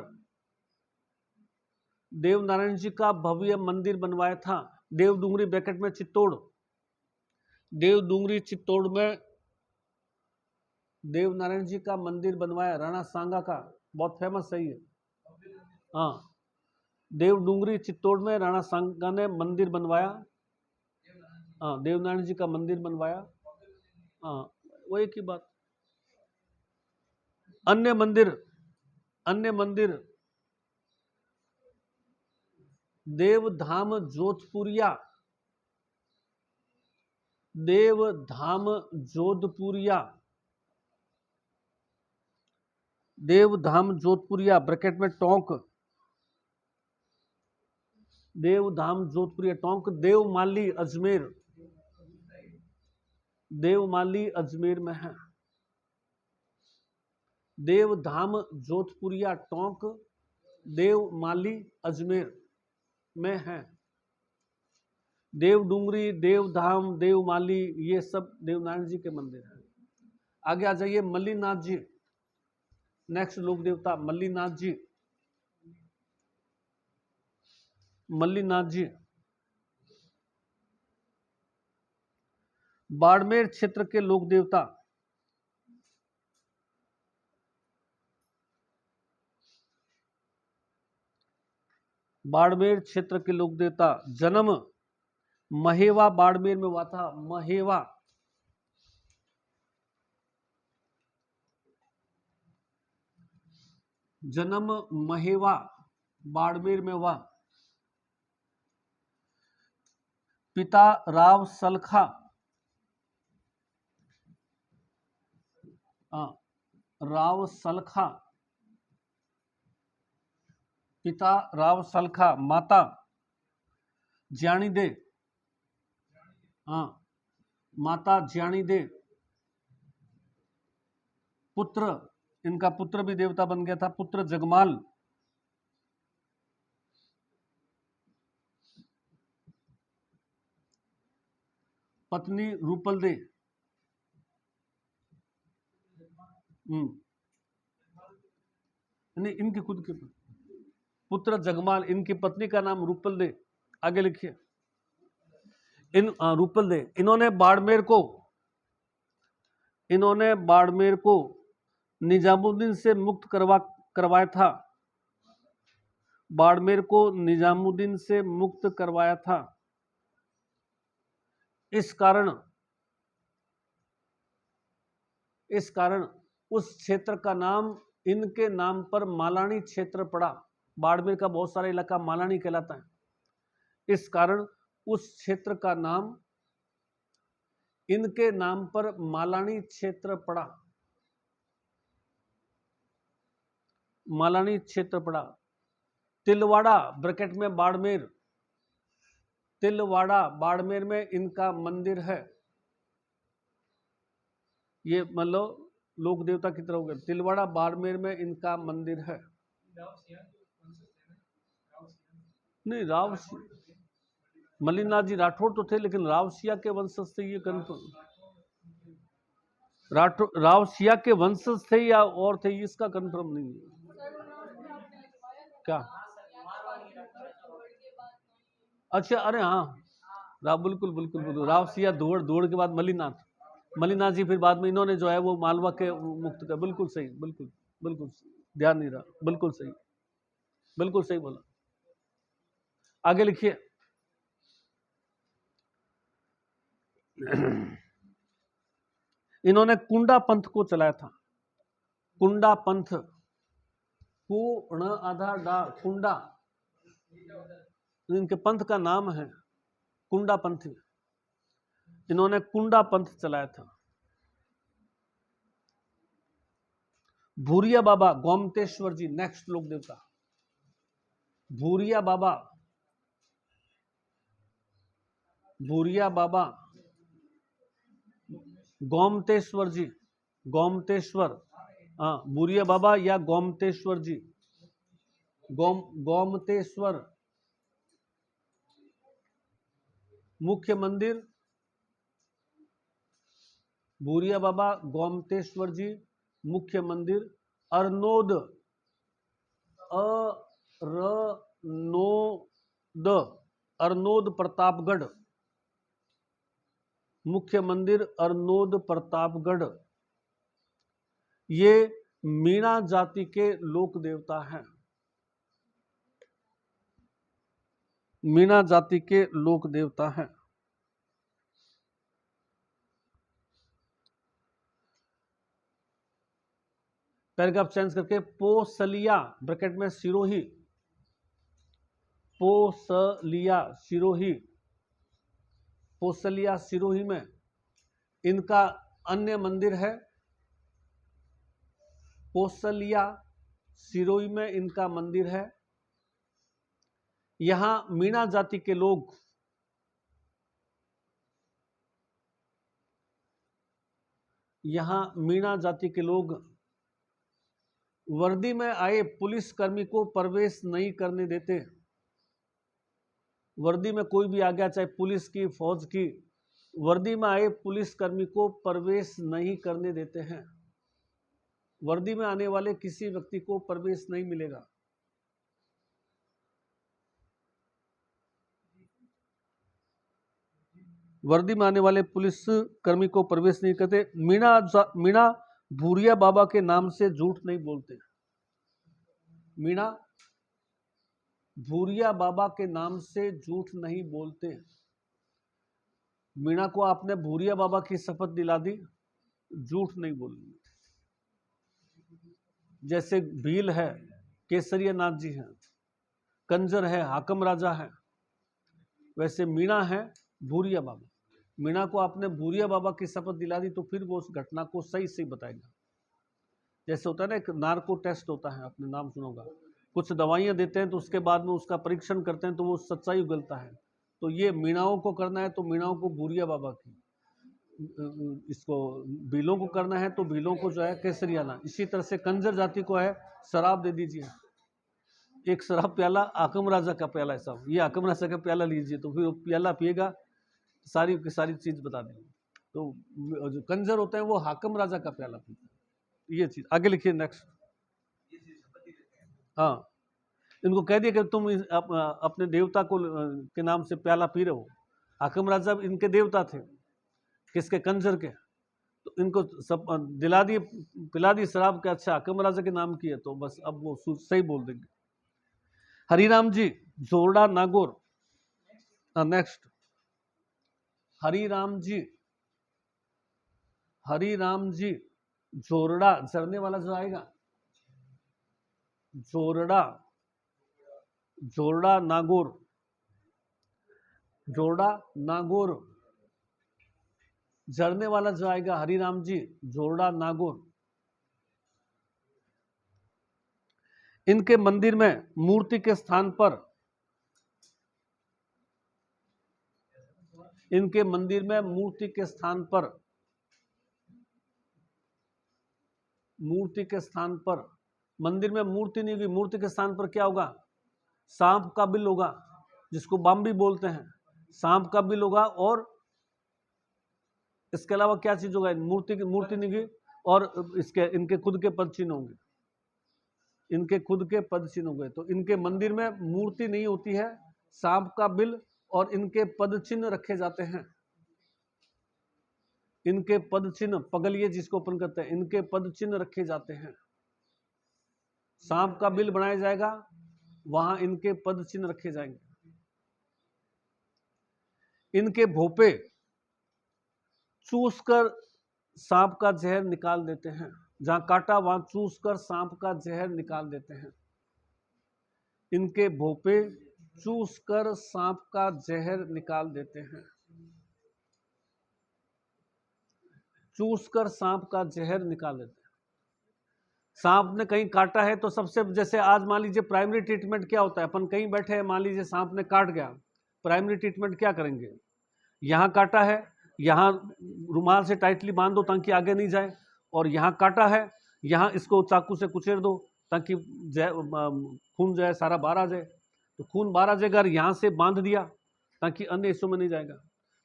S1: देवनारायण जी का भव्य मंदिर बनवाया था। देवडूंगरी ब्रैकेट में चित्तौड़, देवडूंगरी चित्तौड़ में देवनारायण जी का मंदिर बनवाया राणा सांगा का, बहुत फेमस है ये। हाँ, देवडूंगरी चित्तौड़ में राणा सांगा ने मंदिर बनवाया, हाँ, देवनारायण जी का मंदिर बनवाया। हाँ, वो एक ही बात। अन्य मंदिर, अन्य मंदिर देवधाम जोधपुरिया, देवधाम जोधपुरिया, देवधाम जोधपुरिया ब्रैकेट में टोंक, देवधाम जोधपुरिया टोंक, देवमाली अजमेर, देवमाली अजमेर में है। देवधाम जोधपुरिया टोंक देवमाली अजमेर में है। देवडूंगरी, देवधाम, देवमाली, ये सब देवनारायण जी के मंदिर हैं। आगे आ जाइए मल्लीनाथ जी, नेक्स्ट लोक देवता मल्लीनाथ जी, मल्लीनाथ जी बाड़मेर क्षेत्र के लोक देवता, बाड़मेर क्षेत्र के लोक देवता। जन्म महेवा बाड़मेर में हुआ था, महेवा, जन्म महेवा बाड़मेर में हुआ। पिता राव सलखा, राव सलखा, पिता राव सलखा, माता ज्याणी दे, माता ज्याणी दे, पुत्र, इनका पुत्र भी देवता बन गया था, पुत्र जगमाल, पत्नी रूपल दे, नहीं इनकी खुद के पुत्र जगमाल, इनकी पत्नी का नाम रूपल दे। आगे लिखिए रूपल दे, इन्होंने बाड़मेर को निजामुद्दीन से मुक्त करवाया था, बाड़मेर को निजामुद्दीन से मुक्त करवाया था। इस कारण उस क्षेत्र का नाम इनके नाम पर मालानी क्षेत्र पड़ा। बाड़मेर का बहुत सारा इलाका मालानी कहलाता है, इस कारण उस क्षेत्र का नाम इनके नाम पर मालानी क्षेत्र पड़ा, मालानी क्षेत्र पड़ा। तिलवाड़ा ब्रैकेट में बाड़मेर, तिलवाड़ा बाड़मेर में इनका मंदिर है, ये मतलब लोक देवता की तरह हो गए। तिलवाड़ा बाड़मेर में इनका मंदिर है। नहीं, राव मल्लिनाथ जी राठौड़ तो थे, लेकिन राव सिया के वंशज थे ये कंफर्म। राव सिया के वंशज थे या और थे, इसका कंफर्म नहीं है। क्या? अच्छा, अरे हाँ, राव बिल्कुल बिल्कुल बिल्कुल, राव सिया दौड़ के बाद मल्लिनाथ जी, फिर बाद में इन्होंने जो है वो मालवा के मुक्त कर। बिल्कुल सही, बिल्कुल बिल्कुल ध्यान नहीं रहा, बिल्कुल सही बोला। आगे लिखिए। इन्होंने कुंडा पंथ को चलाया था। कुंडा पंथ, कुंडा, इनके पंथ का नाम है कुंडा पंथी। इन्होंने कुंडा पंथ चलाया था। भूरिया बाबा गोमतेश्वर जी, नेक्स्ट लोक देवता। भूरिया बाबा गोमतेश्वर जी, गोमतेश्वर, हाँ, भूरिया बाबा या गोमतेश्वर जी, गोमतेश्वर। मुख्य मंदिर भूरिया बाबा गोमतेश्वर जी, मुख्य मंदिर अरनोद, अरनोद प्रतापगढ़, मुख्य मंदिर अरनोद प्रतापगढ़। ये मीणा जाति के लोक देवता हैं। मीणा जाति के लोक देवता हैं। पैराग्राफ चेंज करके पोसलिया ब्रैकेट में सिरोही, पोसलिया सिरोही, पोसलिया सिरोही में इनका अन्य मंदिर है। पोसलिया सिरोही में इनका मंदिर है। यहां मीणा जाति के लोग वर्दी में आए पुलिस कर्मी को प्रवेश नहीं करने देते। वर्दी में कोई भी आ गया, चाहे पुलिस की, फौज की, वर्दी में आए पुलिस कर्मी को प्रवेश नहीं करने देते हैं। वर्दी में आने वाले किसी व्यक्ति को प्रवेश नहीं मिलेगा। वर्दी में आने वाले पुलिस कर्मी को प्रवेश नहीं करते। मीणा भूरिया बाबा के नाम से झूठ नहीं बोलते। मीणा भूरिया बाबा के नाम से झूठ नहीं बोलते। मीणा को आपने भूरिया बाबा की शपथ दिला दी, झूठ नहीं बोलनी। जैसे भील है, केसरिया नाथ जी हैं, कंजर है, हाकम राजा है, वैसे मीणा है भूरिया बाबा। मीणा को आपने भूरिया बाबा की शपथ दिला दी तो फिर वो उस घटना को सही सही बताएगा। जैसे होता है ना, एक नार्को टेस्ट होता है, आपने नाम सुना होगा। कुछ दवाइयां देते हैं तो उसके बाद में उसका परीक्षण करते हैं तो वो सच्चाई उगलता है। तो ये मीणाओं को करना है तो मीणाओं को भूरिया बाबा की, इसको भीलों को करना है तो भीलों को जो है केसरियाना। इसी तरह से कंजर जाति को है शराब दे दीजिए, एक शराब प्याला, हाकम राजा का प्याला है साहब, ये हाकम राजा का प्याला लीजिए, तो फिर वो प्याला पिएगा, सारी की सारी चीज बता देंगे। तो जो कंजर होता है वो हाकम राजा का प्याला पीता है। ये चीज आगे लिखिए नेक्स्ट। हाँ, इनको कह दिया कि तुम अपने देवता को के नाम से प्याला पी रहे हो। हाकम राजा इनके देवता थे, किसके? कंजर के। तो इनको सब दिला दिए, पिला दी शराब के, अच्छा हाकम राजा के नाम की है, तो बस अब वो सही बोल देंगे। हरिराम जी जोरडा नागौर, नेक्स्ट। हरिराम जी जोरडा, झरने वाला जो आएगा, जोरडा नागौर, झरने वाला जो आएगा हरिराम जी जोरडा नागौर। इनके मंदिर में मूर्ति के स्थान पर, मूर्ति के स्थान पर, मंदिर में मूर्ति नहीं होगी, मूर्ति के स्थान पर क्या होगा? सांप का बिल होगा, जिसको बाम्बी बोलते हैं, सांप का बिल होगा। और इसके अलावा क्या चीज होगा? मूर्ति नहीं होगी, और इसके इनके खुद के पद चिन्ह होंगे, इनके खुद के पद चिन्ह होंगे। तो इनके मंदिर में मूर्ति नहीं होती है, सांप का बिल और इनके पद चिन्ह रखे जाते हैं। इनके पद चिन्ह, पगलिए जिसको अपन कहते हैं, इनके पद चिन्ह रखे जाते हैं। सांप का बिल बनाया जाएगा, वहां इनके पद चिन्ह रखे जाएंगे। इनके भोपे चूस कर सांप का जहर निकाल देते हैं, जहां काटा वहां चूस कर सांप का जहर निकाल देते हैं। इनके भोपे चूस कर सांप का जहर निकाल देते हैं, चूस कर सांप का जहर निकाल देते हैं। सांप ने कहीं काटा है तो सबसे, जैसे आज मान लीजिए प्राइमरी ट्रीटमेंट क्या होता है, अपन कहीं बैठे हैं, मान लीजिए सांप ने काट गया, प्राइमरी ट्रीटमेंट क्या करेंगे? यहाँ काटा है, यहाँ रुमाल से टाइटली बांध दो ताकि आगे नहीं जाए, और यहाँ काटा है, यहाँ इसको चाकू से कुचेर दो ताकि खून जो है सारा बाहर आ जाए। तो खून बाहर आ जाएगा, यहाँ से बांध दिया ताकि अन्य हिस्सों में नहीं जाएगा।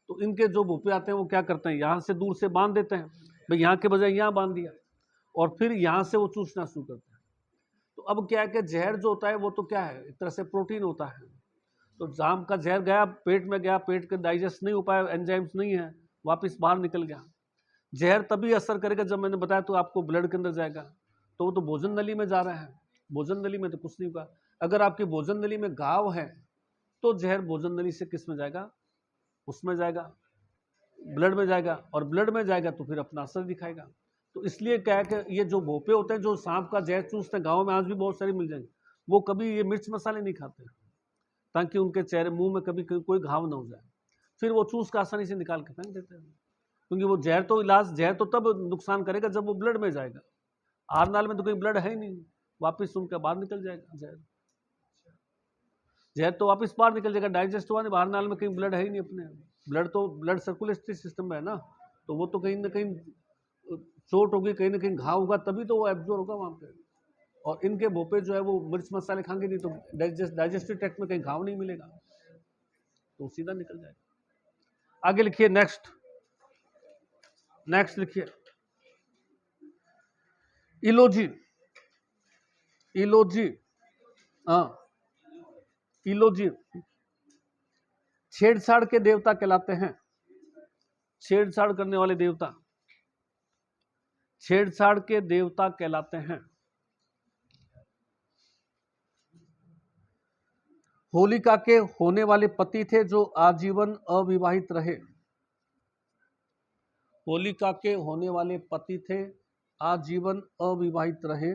S1: तो इनके जो भूपे आते हैं वो क्या करते हैं, यहाँ से दूर से बांध देते हैं, भाई यहाँ के बजाय यहाँ बांध दिया, और फिर यहाँ से वो चूसना शुरू करते हैं। तो अब क्या है कि जहर जो होता है वो तो क्या है, एक तरह से प्रोटीन होता है। तो सांप का जहर गया, पेट में गया, पेट के डाइजेस्ट नहीं हो पाया, एंजाइम्स नहीं है, वापस बाहर निकल गया। जहर तभी असर करेगा जब मैंने बताया तो आपको ब्लड के अंदर जाएगा, तो वो तो भोजन नली में जा रहा है, भोजन नली में तो कुछ नहीं होगा। अगर आपकी भोजन नली में घाव है तो जहर भोजन नली से किस में जाएगा? उसमें जाएगा, ब्लड में जाएगा, और ब्लड में जाएगा तो फिर अपना असर दिखाएगा। तो इसलिए क्या है कि ये जो भोपे होते हैं जो सांप का जहर चूसते हैं, गाँव में आज भी बहुत सारे मिल जाएंगे, वो कभी ये मिर्च मसाले नहीं खाते ताकि उनके चेहरे मुंह में कभी कोई घाव ना हो जाए। फिर वो चूस का आसानी से निकाल के फेंक देते हैं, क्योंकि वो जहर तो तब नुकसान करेगा जब वो ब्लड में जाएगा। आरनाल में तो कोई ब्लड है ही नहीं, वापस उनका बाहर निकल जाएगा जहर तो वापस बाहर निकल जाएगा, डाइजेस्ट हुआ नहीं, बाहर नाल में कहीं ब्लड है ही नहीं अपने। ब्लड सर्कुलेटरी सिस्टम में है ना, तो वो तो कहीं ना कहीं चोट होगी, कहीं ना कहीं घाव होगा, तभी तो वो एब्जॉर्ब होगा वहां पे। और इनके भोपे जो है वो मिर्च मसाले खाएंगे नहीं, तो डाइजेस्टिव ट्रैक्ट में कहीं घाव नहीं मिलेगा, तो सीधा निकल जाएगा। आगे लिखिए, नेक्स्ट लिखिए, इलोजी। हाँ, इलोजी छेड़छाड़ के देवता कहलाते हैं, छेड़छाड़ करने वाले देवता, छेड़छाड़ के देवता कहलाते हैं। होलिका के होने वाले पति थे जो आजीवन अविवाहित रहे, होलिका के होने वाले पति थे आजीवन अविवाहित रहे।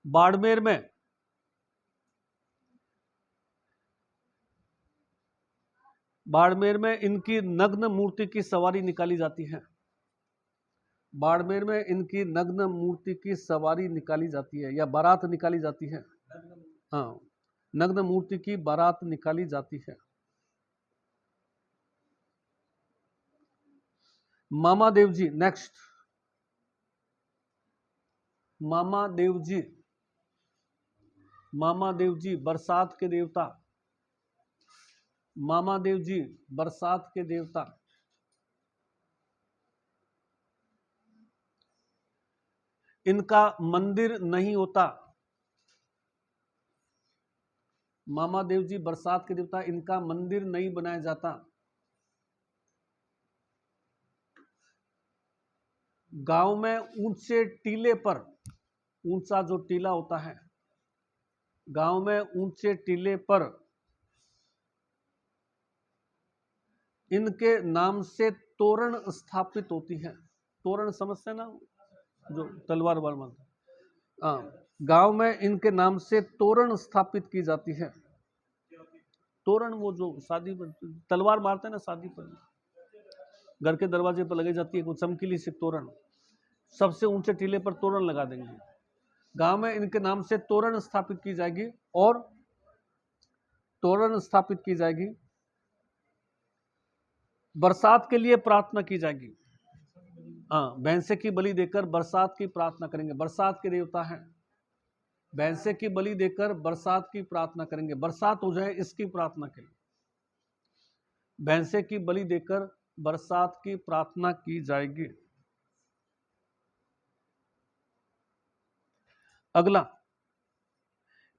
S1: बाड़मेर में इनकी नग्न मूर्ति की सवारी निकाली जाती है, बाड़मेर में इनकी नग्न मूर्ति की सवारी निकाली जाती है, या बारात निकाली जाती है। हाँ, नग्न मूर्ति की बारात निकाली जाती है। मामा देव जी, नेक्स्ट, मामा देव जी बरसात के देवता, मामा देव जी बरसात के देवता। इनका मंदिर नहीं होता, मामा देव जी बरसात के देवता, इनका मंदिर नहीं बनाया जाता। गांव में ऊंचे टीले पर, ऊंचा जो टीला होता है, गांव में ऊंचे टीले पर इनके नाम से तोरण स्थापित होती है। तोरण समझते ना, जो तलवार वार मारता, हाँ, गांव में इनके नाम से तोरण स्थापित की जाती है। तोरण वो जो शादी पर तलवार मारते हैं ना, शादी पर घर के दरवाजे पर लगी जाती है कुछ चमकीली सी तोरण, सबसे ऊंचे टीले पर तोरण लगा देंगे। गांव में इनके नाम से तोरण स्थापित की जाएगी, और तोरण स्थापित की जाएगी। बरसात के लिए प्रार्थना की जाएगी। हाँ, भैंसे की बलि देकर बरसात की प्रार्थना करेंगे। बरसात के देवता हैं, भैंसे की बलि देकर बरसात की प्रार्थना करेंगे, बरसात हो जाए इसकी प्रार्थना के लिए भैंसे की बलि देकर बरसात की प्रार्थना की जाएगी। अगला,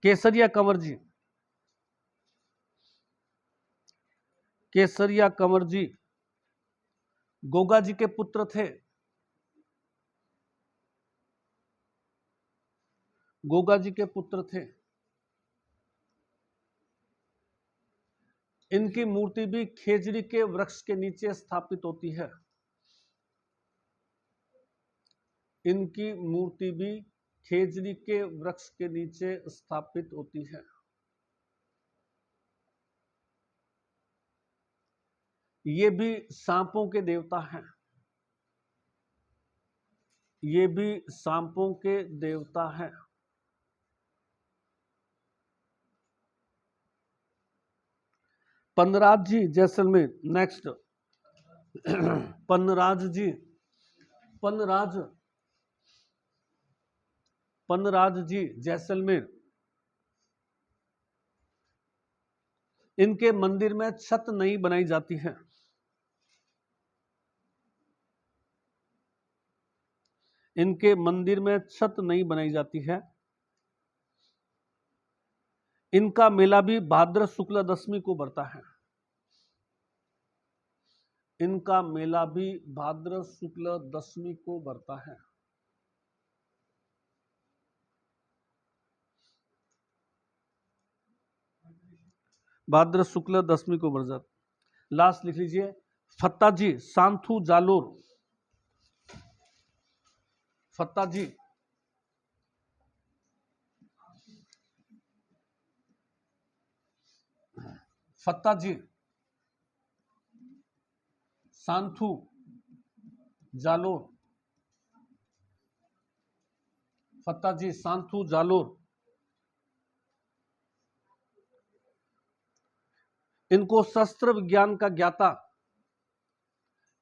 S1: केसरिया कंवर जी। केसरिया कंवर जी गोगा जी के पुत्र थे। गोगा जी के पुत्र थे। इनकी मूर्ति भी खेजड़ी के वृक्ष के नीचे स्थापित होती है। इनकी मूर्ति भी खेजड़ी के वृक्ष के नीचे स्थापित होती है। ये भी सांपों के देवता हैं। ये भी सांपों के देवता हैं। पन्नराज जी जैसलमेर। नेक्स्ट, पन्नराज जी, पन्नराज जी जैसलमेर। इनके मंदिर में छत नहीं बनाई जाती है। इनके मंदिर में छत नहीं बनाई जाती है। इनका मेला भी भाद्र शुक्ल दशमी को बढ़ता है। इनका मेला भी भाद्र शुक्ल दशमी को बढ़ता है। भाद्र शुक्ल दशमी को बढ़ जाता। लास्ट लिख लीजिए, फत्ता जी सांथू जालोर। फत्ता जी, फत्ता जी सांथू जालोर। फत्ता जी सांथू जालोर। इनको शस्त्र विज्ञान का ज्ञाता,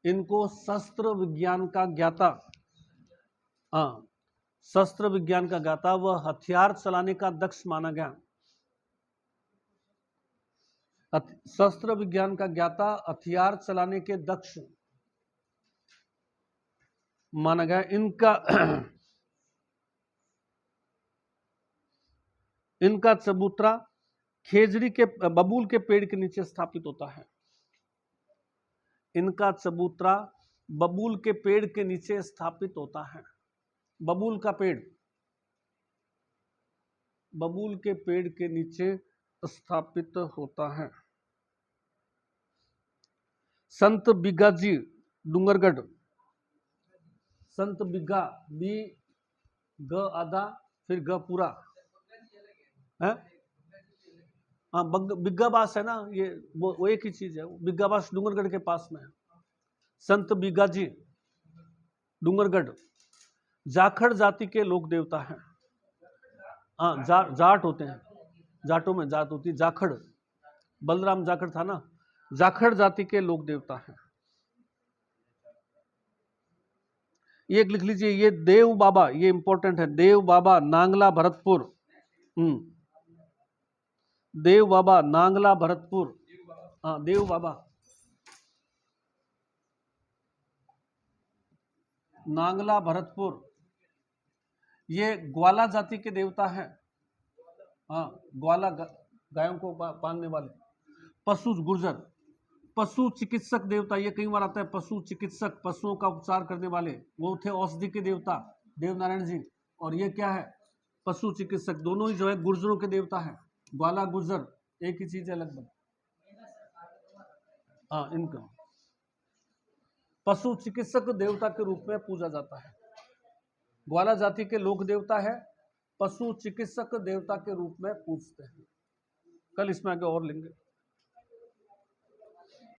S1: इनको शस्त्र विज्ञान का ज्ञाता, हाँ, शस्त्र विज्ञान का ज्ञाता व हथियार चलाने का दक्ष माना गया। शस्त्र विज्ञान का ज्ञाता, हथियार चलाने के दक्ष माना गया। इनका चबूतरा खेजड़ी के बबूल के पेड़ के नीचे स्थापित होता है। इनका चबूतरा बबूल के पेड़ के नीचे स्थापित होता है। बबूल का पेड़, बबूल के पेड़ के नीचे स्थापित होता है। संत बिग्गा जी डूंगरगढ़। संत बिग्गा, बी ग आधा फिर ग पूरा है। हाँ, बिग्गाबास है ना, ये वो एक ही चीज है। बिग्गाबास डूंगरगढ़ के पास में है। संत बिग्गा जी डूंगरगढ़ जाखड़ जाति के लोक देवता हैं। हाँ, जाट होते हैं, जाटों में जात होती है। जाखड़, बलराम जाखड़ था ना, जाखड़ जाति के लोक देवता हैं। ये लिख लीजिए, ये देव बाबा, ये इंपॉर्टेंट है। देव बाबा नांगला भरतपुर। देव बाबा नांगला भरतपुर। हाँ, देव बाबा नांगला भरतपुर। ये ग्वाला जाति के देवता हैं। हाँ, ग्वाला गायों को पालने वाले। पशु गुर्जर, पशु चिकित्सक देवता, ये कई बार आता है। पशु चिकित्सक, पशुओं का उपचार करने वाले, वो थे औषधि के देवता देवनारायण जी। और ये क्या है, पशु चिकित्सक। दोनों ही जो है गुर्जरों के देवता हैं। ग्वाला गुर्जर एक ही चीज है लगभग। हाँ, इनका पशु चिकित्सक देवता के रूप में पूजा जाता है। ग्वाला जाति के लोक देवता है, पशु चिकित्सक देवता के रूप में पूजते हैं। कल इसमें आगे और लेंगे।